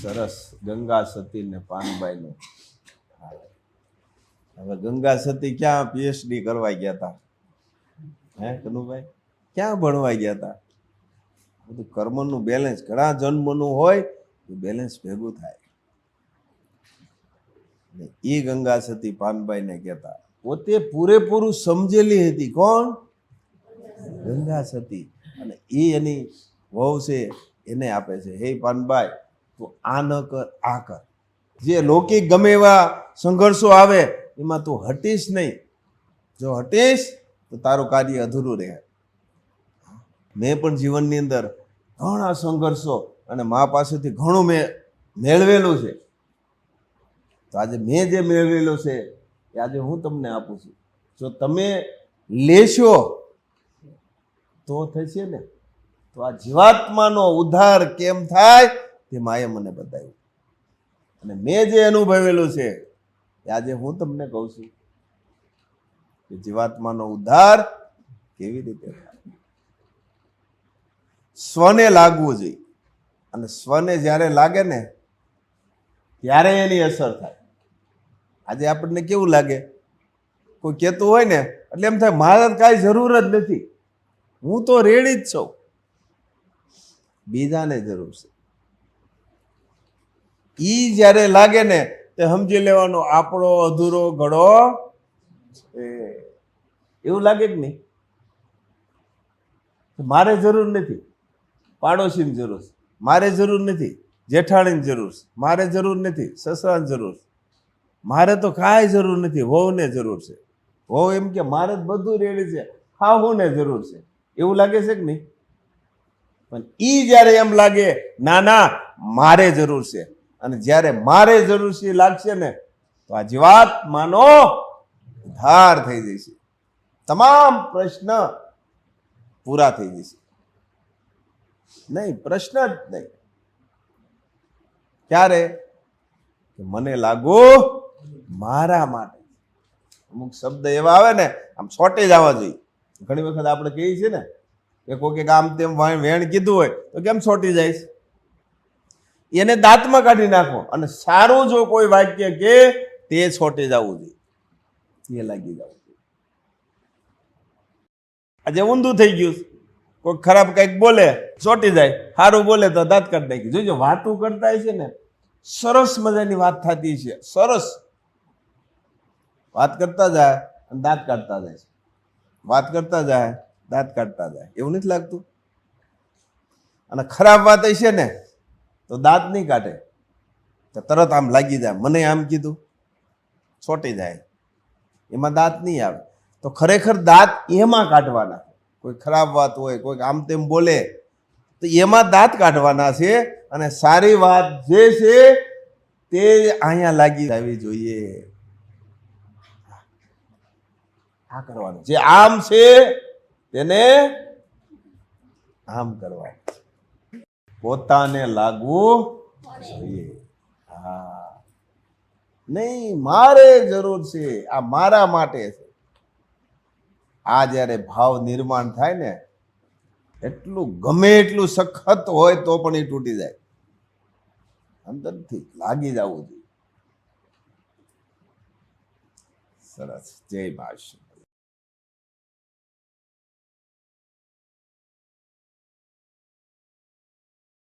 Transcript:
સરસ. ગંગા સતી ને પાનબાઈ નું. હવે ગંગા સતી ક્યાં પીએચડી કરવા ગયા હતા? હે કનુભાઈ, ક્યાં ભણવા ગયા હતા? બધું કર્મનું બેલેન્સ ઘણા જન્મનું હોય એ બેલેન્સ ભેગું થાય. એ ગંગા સતી પાનબાઈ ને કહેતા, પોતે પૂરેપૂરું સમજેલી હતી. કોણ? ગંગા સતી. અને એ એની વહુ છે એને આપે છે, હે પાનબાઈ તું આ ન કર, આ કર. જે લૌકિક ગમે એવા સંઘર્ષો આવે એમાં તું હટીશ નહીં. જો હટીશ તો તારું કાર્ય અધૂરું રહે. મેં પણ જીવનની અંદર ઘણા સંઘર્ષો અને મા પાસેથી ઘણું મેં મેળવેલું છે. તો આજે મેં જે મેળવેલું છે એ આજે હું તમને આપું છું. જો તમે લેશો તો થશે ને. તો આ જીવાત્માનો ઉદ્ધાર કેમ થાય તે માએ મને બતાવ્યું. અને મેં જે અનુભવેલું છે એ આજે હું તમને કહું છું કે જીવાત્માનો ઉદ્ધાર કેવી રીતે થાય. સ્વને લાગવું જોઈએ. અને સ્વને જ્યારે લાગે ને ત્યારે એની અસર થાય. આજે આપણને કેવું લાગે, કોઈ કહેતું હોય ને એટલે એમ થાય મારે કાંઈ જરૂર જ નથી, હું તો રેડી જ છું. બીજાને જરૂર છે. ઈ જ્યારે લાગે ને તે સમજી લેવાનો આપણો અધૂરો ઘડો છે. એવું લાગે કે નહીં? મારે જરૂર નથી, પાડોશીની જરૂર છે. મારે જરૂર નથી, જેઠાણીની જરૂર છે. મારે જરૂર નથી, સસરાની જરૂર છે. મારે તો કાંઈ જરૂર નથી, વહુને જરૂર છે. વહુ એમ કે મારે જ બધું રેડી છે, હાહુને જરૂર છે. એવું લાગે છે કે નહીં? પણ ઈ જ્યારે એમ લાગે ના ના મારે જરૂર છે, અને જ્યારે મારે જરૂર છે લાગશે ને તો આ જીવાત્માનો ઉદ્ધાર થઈ જશે. તમામ પ્રશ્ન પૂરા થઈ જશે. નહીં, પ્રશ્ન જ નહીં. ક્યારે? મને લાગુ મારા માટે. અમુક શબ્દ એવા આવે ને આમ છોટે જ આવવા જોઈએ. ઘણી વખત આપણે કહીએ છીએ ને કે કોઈ આમ તેમ વેણ કીધું હોય તો કેમ છોટી જાય? એને દાંતમાં કાઢી નાખો અને સારું જો કોઈ વાક્ય કે તે છોટી જવું જોઈએ, એ લાગી જવું જોઈએ. આજે ઊંધું થઈ ગયું. કોઈ ખરાબ કંઈક બોલે ચોટી જાય, સારું બોલે તો દાંત કાઢી નાખી. જોજો વાતું કરતા છે ને સરસ મજાની વાત થતી છે, સરસ વાત કરતા જાય અને દાંત કાઢતા જાય છે. વાત કરતા જાય, દાંત કાઢતા જાય. એવું નથી લાગતું? અને ખરાબ વાત છે ને તો દાંત નહીં કાઢે, તો તરત આમ લાગી જાય, મને આમ કીધું, છોટી જાય. એમાં દાંત નહીં આવે. તો ખરેખર દાંત એમાં કાઢવાના. કોઈ ખરાબ વાત હોય, કોઈ આમ તેમ બોલે તો એમાં દાંત કાઢવાના છે. અને સારી વાત જે છે તે અહીંયા લાગી આવી જોઈએ. આ કરવાનું. જે આમ છે તેને આમ કરવાનું. પોતાને લાગવું જોઈએ. હા, નહીં મારે જરૂર છે, આ મારા માટે છે. આ જ્યારે ભાવ નિર્માણ થાય ને એટલું ગમે એટલું સખત હોય તો પણ એ તૂટી જાય. અંદરથી લાગી જવું જોઈએ. સરસ. જય મહારાજ.